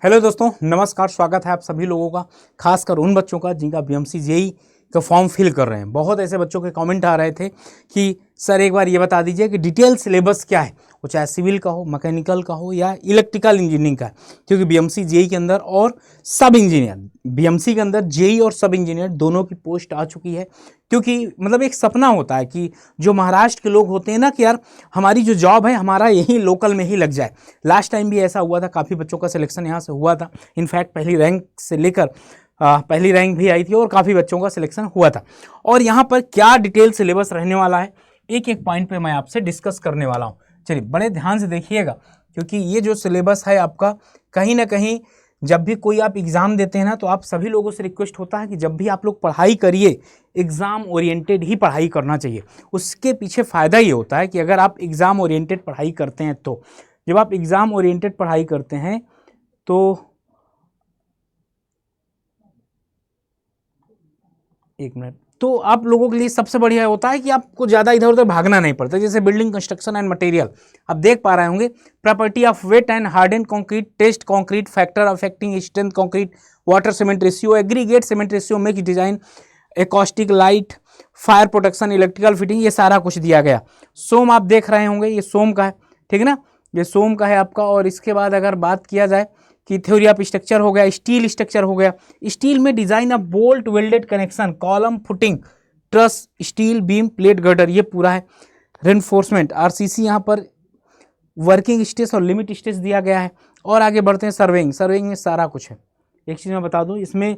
Hello दोस्तों, नमस्कार। स्वागत है आप सभी लोगों का, खासकर उन बच्चों का जिनका बीएमसी जेईई का फॉर्म फिल कर रहे हैं। बहुत ऐसे बच्चों के कमेंट आ रहे थे कि सर एक बार ये बता दीजिए कि डिटेल सिलेबस क्या है, वो चाहे सिविल का हो, मैकेनिकल का हो या इलेक्ट्रिकल इंजीनियरिंग का है। क्योंकि बीएमसी जेईई के अंदर और सब इंजीनियर, बीएमसी के अंदर जेईई और सब इंजीनियर दोनों की पोस्ट आ चुकी है। क्योंकि मतलब एक सपना होता है कि जो महाराष्ट्र के लोग होते हैं ना कि यार हमारी जो जॉब है हमारा यहीं लोकल में ही लग जाए। लास्ट टाइम भी ऐसा हुआ था, काफ़ी बच्चों का सिलेक्शन यहाँ से हुआ था। इनफैक्ट पहली रैंक से लेकर पहली रैंक भी आई थी और काफ़ी बच्चों का सिलेक्शन हुआ था। और यहाँ पर क्या डिटेल सिलेबस रहने वाला है, एक एक पॉइंट पे मैं आपसे डिस्कस करने वाला हूँ। चलिए बड़े ध्यान से देखिएगा, क्योंकि ये जो सिलेबस है आपका, कहीं ना कहीं जब भी कोई आप एग्ज़ाम देते हैं ना, तो आप सभी लोगों से रिक्वेस्ट होता है कि जब भी आप लोग पढ़ाई करिए, एग्ज़ाम ओरिएंटेड ही पढ़ाई करना चाहिए। उसके पीछे फ़ायदा ये होता है कि अगर आप एग्ज़ाम ओरिएंटेड पढ़ाई करते हैं, तो जब आप एग्ज़ाम ओरिएंटेड पढ़ाई करते हैं तो एक मिनट, तो आप लोगों के लिए सबसे बढ़िया होता है कि आपको ज़्यादा इधर उधर भागना नहीं पड़ता। जैसे बिल्डिंग कंस्ट्रक्शन एंड मटेरियल आप देख पा रहे होंगे, property of wet and harden concrete, test concrete, factor affecting strength concrete, water cement ratio, aggregate cement ratio, mix design, acoustic light, fire protection, electrical fitting, ये सारा कुछ दिया गया। सोम आप देख रहे होंगे, ये सोम का है, ठीक है ना, ये सोम का है आपका। और इसके बाद अगर बात किया जाए कि थ्योरी ऑफ स्ट्रक्चर हो गया, स्टील स्ट्रक्चर हो गया, स्टील में design of bolt welded connection, column footing, truss, steel beam, plate girder, ये पूरा है। रेनफोर्समेंट, आरसीसी, यहाँ पर वर्किंग स्ट्रेस और लिमिट स्ट्रेस दिया गया है। और आगे बढ़ते हैं सर्वेइंग, सर्वेइंग में सारा कुछ है। एक चीज़ मैं बता दूं, इसमें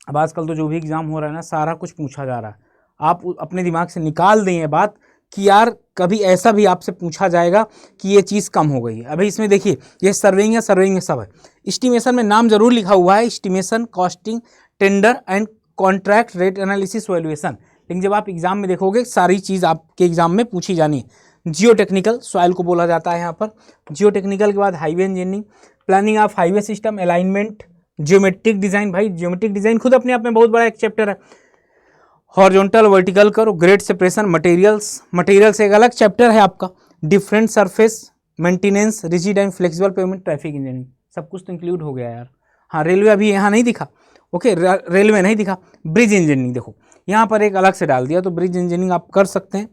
अब आजकल तो जो भी एग्जाम हो रहा है ना, सारा कुछ पूछा जा रहा है। आप अपने दिमाग से निकाल दें ये बात कि यार कभी ऐसा भी आपसे पूछा जाएगा कि ये चीज़ कम हो गई है। अभी इसमें देखिए, ये सर्वेइंग है, सर्वेइंग में सब है। एस्टिमेशन में नाम जरूर लिखा हुआ है, estimation, costing, tender and contract, rate analysis, valuation. लेकिन जब आप एग्जाम में देखोगे, सारी चीज़ आपके एग्जाम में पूछी जानी है। जियो टेक्निकल सॉइल को बोला जाता है यहाँ पर। जियो टेक्निकल के बाद highway engineering, planning of highway system, alignment, geometric design. भाई जियोमेट्रिक डिजाइन खुद अपने आप में बहुत बड़ा एक चैप्टर है। हॉरिजॉन्टल वर्टिकल करो, ग्रेड सेपरेशन, मटेरियल्स, मटेरियल्स एक अलग चैप्टर है आपका। Different surface maintenance, rigid and flexible pavement, traffic engineering, सब कुछ तो इंक्लूड हो गया यार। हाँ, रेलवे अभी यहाँ नहीं दिखा, ओके, रेलवे नहीं दिखा। ब्रिज इंजीनियरिंग देखो, यहाँ पर एक अलग से डाल दिया, तो ब्रिज इंजीनियरिंग आप कर सकते हैं।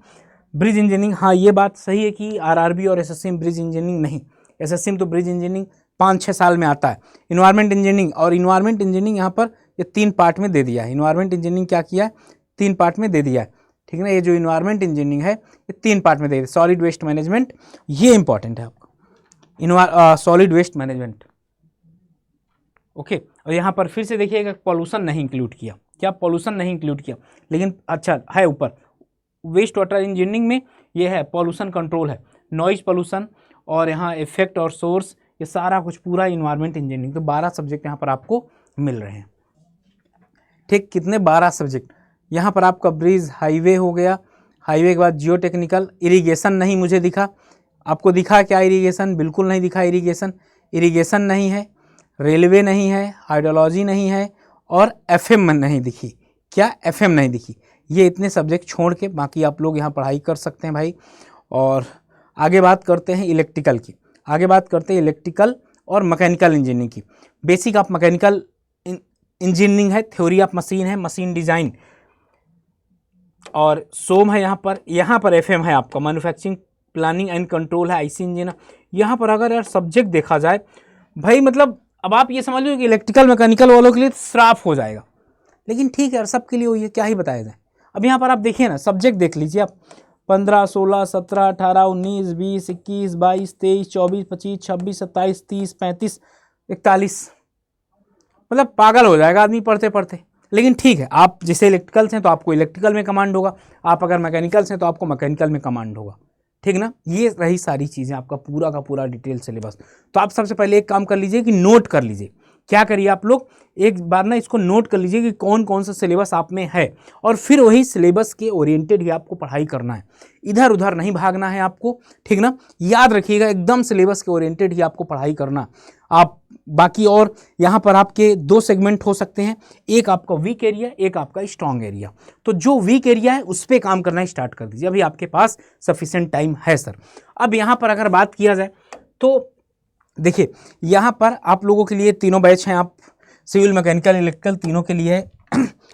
ब्रिज इंजीनियरिंग, हाँ ये बात सही है कि आरआरबी और एसएससी में ब्रिज इंजीनियरिंग नहीं, एसएससी में तो ब्रिज इंजीनियरिंग 5-6 साल में आता है। इन्वायरमेंट इंजीनियरिंग, और इन्वायरमेंट इंजीनियरिंग यहाँ पर ये 3 पार्ट में दे दिया है। इन्वायरमेंट इंजीनियरिंग क्या किया है, 3 पार्ट में दे दिया है, ठीक है ना। ये जो इन्वायरमेंट इंजीनियरिंग है ये 3 पार्ट में दे दिया। सॉलिड वेस्ट मैनेजमेंट, ये इंपॉर्टेंट है आपका, सॉलिड वेस्ट मैनेजमेंट, ओके। और यहाँ पर फिर से देखिएगा, पॉल्यूशन नहीं इंक्लूड किया, क्या पॉल्यूशन नहीं इंक्लूड किया, लेकिन अच्छा है ऊपर। वेस्ट वाटर इंजीनियरिंग में ये है, पॉल्यूशन कंट्रोल है, नॉइज पॉल्यूशन, और यहाँ इफेक्ट और सोर्स, ये सारा कुछ पूरा इन्वायरमेंट इंजीनियरिंग। तो 12 सब्जेक्ट यहाँ पर आपको मिल रहे हैं, ठीक। कितने? 12 सब्जेक्ट। यहाँ पर आपका ब्रिज, हाईवे हो गया, हाईवे के बाद जियो टेक्निकल। इरीगेशन नहीं मुझे दिखा, आपको दिखा क्या इरीगेशन? बिल्कुल नहीं दिखा इरीगेशन, इरीगेशन नहीं है। रेलवे नहीं है, हाइड्रोलॉजी नहीं है, और एफएम नहीं दिखी। क्या? एफएम नहीं दिखी। ये इतने सब्जेक्ट छोड़ के बाकी आप लोग यहाँ पढ़ाई कर सकते हैं भाई। और आगे बात करते हैं इलेक्ट्रिकल की, आगे बात करते हैं इलेक्ट्रिकल और मैकेनिकल इंजीनियरिंग की। बेसिक ऑफ मैकेनिकल इंजीनियरिंग है, थ्योरी ऑफ मशीन है, मशीन डिजाइन, और सोम है यहाँ पर एफएम है आपका, मैन्युफैक्चरिंग प्लानिंग एंड कंट्रोल है, आईसी इंजीनियर। यहाँ पर अगर यार सब्जेक्ट देखा जाए भाई, मतलब अब आप ये समझ लो कि इलेक्ट्रिकल मैकेनिकल वालों के लिए श्राप हो जाएगा, लेकिन ठीक है यार, सबके लिए ये क्या ही बताया जाए। अब यहाँ पर आप देखिए ना, सब्जेक्ट देख लीजिए आप, 15, 16, 17, 18, 19, 20, 21, 22, 23, 24, 25, 26, 27, 30, 35, 41, मतलब पागल हो जाएगा आदमी पढ़ते पढ़ते। लेकिन ठीक है, आप जैसे इलेक्ट्रिकल से हैं तो आपको इलेक्ट्रिकल में कमांड होगा, आप अगर मैकेनिकल से हैं तो आपको मैकेनिकल में कमांड होगा, ठीक ना। ये रही सारी चीज़ें, आपका पूरा का पूरा डिटेल सिलेबस। तो आप सबसे पहले एक काम कर लीजिए कि नोट कर लीजिए। क्या करिए आप लोग, एक बार ना इसको नोट कर लीजिए कि कौन कौन सा सिलेबस आप में है, और फिर वही सिलेबस के ओरिएंटेड ही आपको पढ़ाई करना है, इधर उधर नहीं भागना है आपको, ठीक ना। याद रखिएगा, एकदम सिलेबस के ओरिएंटेड ही आपको पढ़ाई करना। आप बाकी और यहाँ पर आपके 2 सेगमेंट हो सकते हैं, एक आपका वीक एरिया, एक आपका स्ट्रॉन्ग एरिया। तो जो वीक एरिया है उस पर काम करना स्टार्ट कर दीजिए, अभी आपके पास सफिशिएंट टाइम है सर। अब यहाँ पर अगर बात किया जाए तो देखिए यहाँ पर आप लोगों के लिए तीनों बैच हैं, आप सिविल, मैकेनिकल, इलेक्ट्रिकल तीनों के लिए है।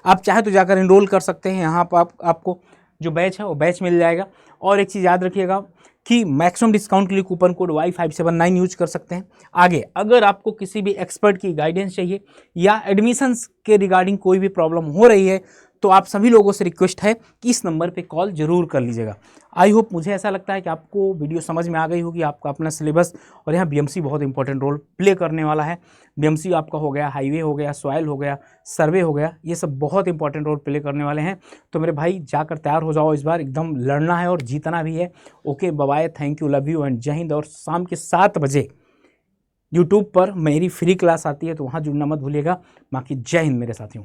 आप चाहे तो जाकर इनरोल कर सकते हैं, यहाँ पर आपको जो बैच है वो बैच मिल जाएगा। और एक चीज़ याद रखिएगा कि मैक्सिमम डिस्काउंट के लिए कूपन कोड Y579 यूज कर सकते हैं। आगे अगर आपको किसी भी एक्सपर्ट की गाइडेंस चाहिए या एडमिशन्स के रिगार्डिंग कोई भी प्रॉब्लम हो रही है तो आप सभी लोगों से रिक्वेस्ट है कि इस नंबर पे कॉल जरूर कर लीजिएगा। आई होप, मुझे ऐसा लगता है कि आपको वीडियो समझ में आ गई होगी। आपका अपना सिलेबस और यहाँ बीएमसी बहुत इंपॉर्टेंट रोल प्ले करने वाला है। बीएमसी आपका हो गया, हाईवे हो गया, सॉइल हो गया, सर्वे हो गया, ये सब बहुत इंपॉर्टेंट रोल प्ले करने वाले हैं। तो मेरे भाई जाकर तैयार हो जाओ, इस बार एकदम लड़ना है और जीतना भी है। Okay, bye, thank you, love you and जय हिंद। और शाम के 7 बजे यूट्यूब पर मेरी फ्री क्लास आती है तो वहाँ जुड़ना मत भूलिएगा। बाकी जय हिंद मेरे साथियों।